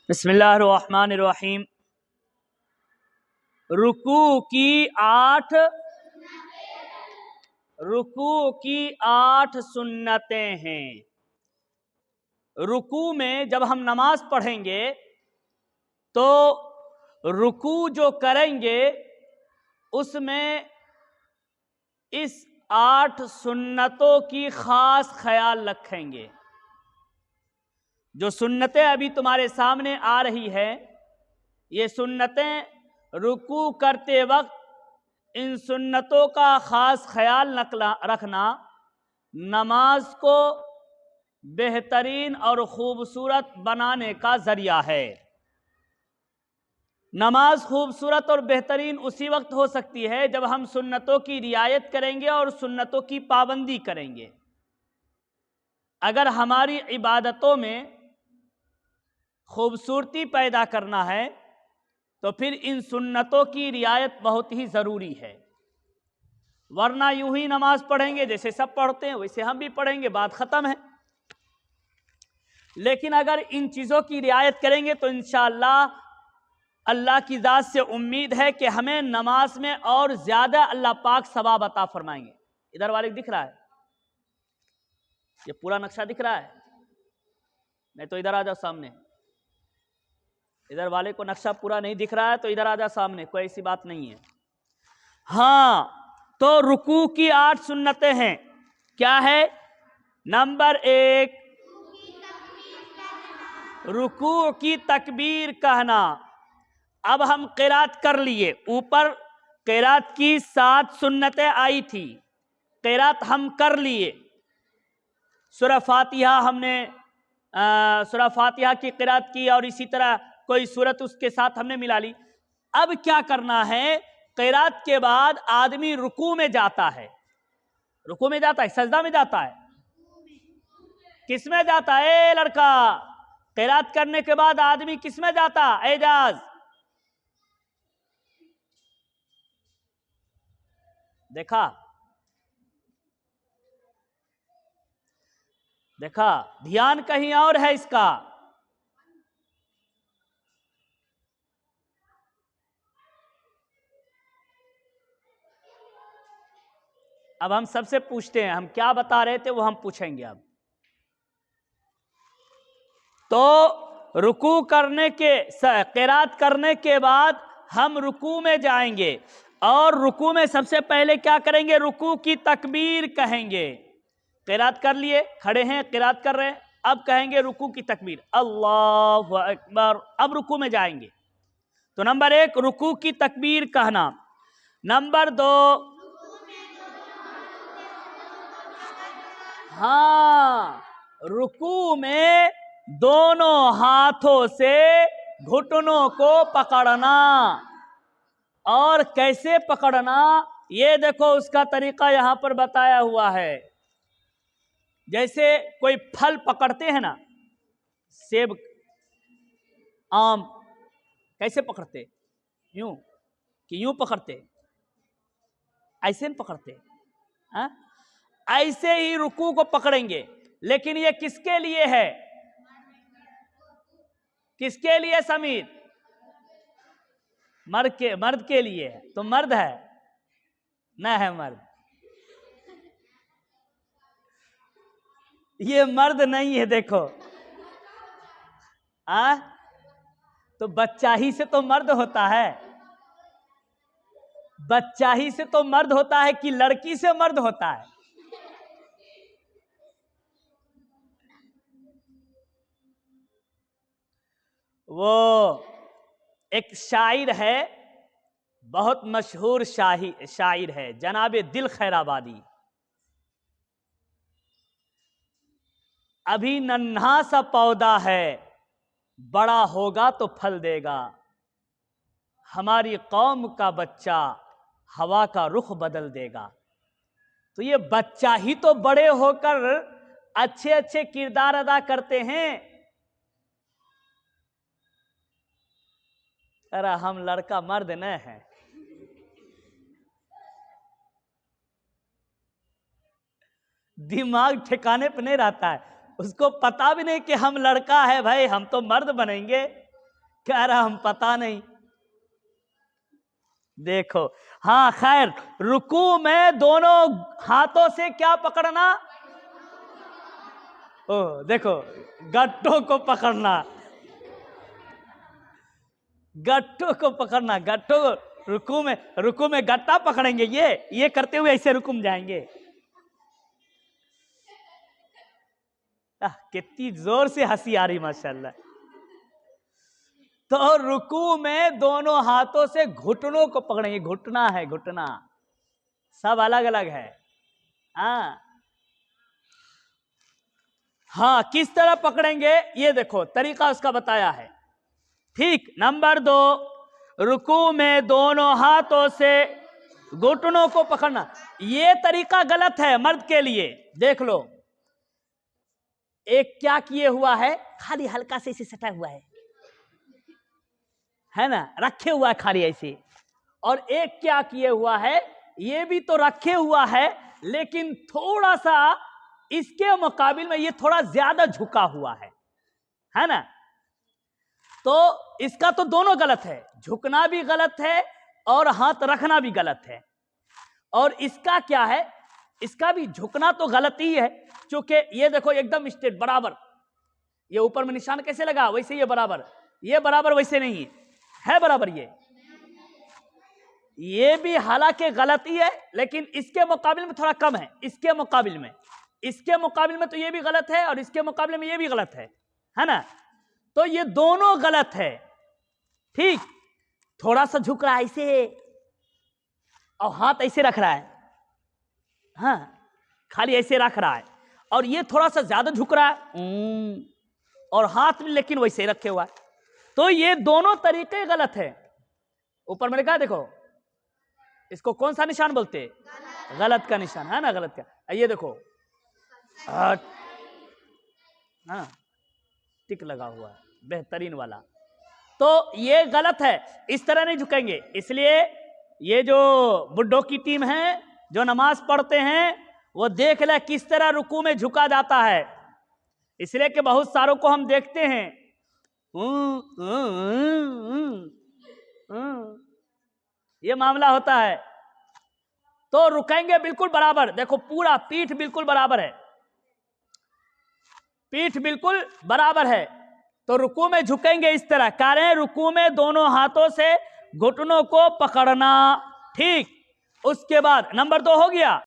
बिस्मिल्लाहिर्रहमानिर्रहीम। रुकू की 8 सुन्नतें हैं। रुकू में जब हम नमाज पढ़ेंगे तो रुकू जो करेंगे उसमें इस 8 सुन्नतों की खास ख्याल रखेंगे। जो सुन्नतें अभी तुम्हारे सामने आ रही है, ये सुन्नतें रुकू करते वक्त इन सुन्नतों का खास ख्याल रखना नमाज को बेहतरीन और खूबसूरत बनाने का जरिया है। नमाज खूबसूरत और बेहतरीन उसी वक्त हो सकती है जब हम सुन्नतों की रियायत करेंगे और सुन्नतों की पाबंदी करेंगे। अगर हमारी इबादतों में खूबसूरती पैदा करना है तो फिर इन सुन्नतों की रियायत बहुत ही ज़रूरी है, वरना यूं ही नमाज पढ़ेंगे जैसे सब पढ़ते हैं वैसे हम भी पढ़ेंगे, बात ख़त्म है। लेकिन अगर इन चीज़ों की रियायत करेंगे तो इंशाअल्लाह अल्लाह की ज़ात से उम्मीद है कि हमें नमाज में और ज़्यादा अल्लाह पाक सवाब अता फरमाएंगे। इधर वाले दिख रहा है, ये पूरा नक्शा दिख रहा है? नहीं तो इधर आ जाओ सामने। इधर वाले को नक्शा पूरा नहीं दिख रहा है तो इधर आ जाओ सामने, कोई ऐसी बात नहीं है। हाँ, तो रुकू की 8 सुन्नतें हैं। क्या है? नंबर 1, रुकू की तकबीर कहना। अब हम क़िरात कर लिए, ऊपर क़िरात की 7 सुन्नतें आई थी, क़िरात हम कर लिए। सूरह फातिहा हमने सूरह फातिहा की क़िरात की और इसी तरह कोई सूरत उसके साथ हमने मिला ली। अब क्या करना है? क़िरात के बाद आदमी रुकू में जाता है, रुकू में जाता है, सजदा में जाता है, किस में जाता है लड़का? क़िरात करने के बाद आदमी किस में जाता? एजाज देखा देखा, ध्यान कहीं और है इसका। अब हम सबसे पूछते हैं, हम क्या बता रहे थे वो हम पूछेंगे अब। तो रुकू करने के क़िरात करने के बाद हम रुकू में जाएंगे और रुकू में सबसे पहले क्या करेंगे? रुकू की तकबीर कहेंगे। क़िरात कर लिए, खड़े हैं, क़िरात कर रहे हैं, अब कहेंगे रुकू की तकबीर, अल्लाहु अकबर। अब रुकू में जाएंगे। तो नंबर 1 रुकू की तकबीर कहना। नंबर 2, हाँ, रुकू में दोनों हाथों से घुटनों को पकड़ना। और कैसे पकड़ना ये देखो, उसका तरीका यहां पर बताया हुआ है। जैसे कोई फल पकड़ते हैं ना, सेब, आम, कैसे पकड़ते? यूं कि यूं पकड़ते? ऐसे नहीं पकड़ते, हाँ? ऐसे ही रुकू को पकड़ेंगे। लेकिन ये किसके लिए है? किसके लिए समीर? मर्द के लिए है। तो मर्द है ना? है मर्द? ये मर्द नहीं है, देखो। तो बच्चा ही से तो मर्द होता है, बच्चा ही से तो मर्द होता है कि लड़की से मर्द होता है? वो एक शायर है, बहुत मशहूर शायर है, जनाब दिल खैराबादी। अभी नन्हा सा पौधा है, बड़ा होगा तो फल देगा। हमारी कौम का बच्चा हवा का रुख बदल देगा। तो ये बच्चा ही तो बड़े होकर अच्छे अच्छे किरदार अदा करते हैं। अरे हम लड़का मर्द न है। दिमाग ठिकाने पे नहीं रहता है, उसको पता भी नहीं कि हम लड़का है भाई, हम तो मर्द बनेंगे। कह रहा हम पता नहीं। देखो, हाँ खैर, रुकू में दोनों हाथों से क्या पकड़ना? ओ देखो, गट्टों को पकड़ना, गट्टों को पकड़ना, गट्टों को रुकू में गट्टा पकड़ेंगे, ये करते हुए ऐसे रुकू में जाएंगे। कितनी जोर से हंसी आ रही माशाल्लाह। तो रुकू में दोनों हाथों से घुटनों को पकड़ेंगे, घुटना है, घुटना सब अलग अलग है। हाँ किस तरह पकड़ेंगे ये देखो, तरीका उसका बताया है। ठीक, नंबर 2, रुकू में दोनों हाथों से घुटनों को पकड़ना। ये तरीका गलत है मर्द के लिए। देख लो, एक क्या किए हुआ है, खाली हल्का से इसे सटा हुआ है ना, रखे हुआ है खाली ऐसे। और एक क्या किए हुआ है, ये भी तो रखे हुआ है लेकिन थोड़ा सा इसके मुकाबिल में ये थोड़ा ज्यादा झुका हुआ है ना। तो इसका तो दोनों गलत है, झुकना भी गलत है और हाथ रखना भी गलत है। और इसका क्या है, इसका भी झुकना तो गलत ही है, क्योंकि ये देखो एकदम स्ट्रेट बराबर, ये ऊपर में निशान कैसे लगा वैसे ये बराबर वैसे नहीं है बराबर। ये भी हालांकि गलत ही है लेकिन इसके मुकाबले में थोड़ा कम है। इसके मुकाबले में तो ये भी गलत है और इसके मुकाबले में ये भी गलत है ना। तो ये दोनों गलत है। ठीक, थोड़ा सा झुक रहा है ऐसे और हाथ ऐसे रख रहा है, हाँ खाली ऐसे रख रहा है, और ये थोड़ा सा ज्यादा झुक रहा है और हाथ में लेकिन वैसे रखे हुआ है। तो ये दोनों तरीके गलत है। ऊपर मैंने कहा देखो, इसको कौन सा निशान बोलते हैं? गलत का निशान, है ना, गलत का। ये देखो, हाँ टिक लगा हुआ है बेहतरीन वाला, तो ये गलत है, इस तरह नहीं झुकेंगे। इसलिए ये जो बुड्ढों की टीम है जो नमाज पढ़ते हैं वो देख ले किस तरह रुकू में झुका जाता है। इसलिए कि बहुत सारों को हम देखते हैं ये मामला होता है। तो रुकेंगे बिल्कुल बराबर, देखो पूरा पीठ बिल्कुल बराबर है, पीठ बिल्कुल बराबर है। तो रुकू में झुकेंगे इस तरह, करें रुकू में दोनों हाथों से घुटनों को पकड़ना। ठीक, उसके बाद नंबर 2 हो गया।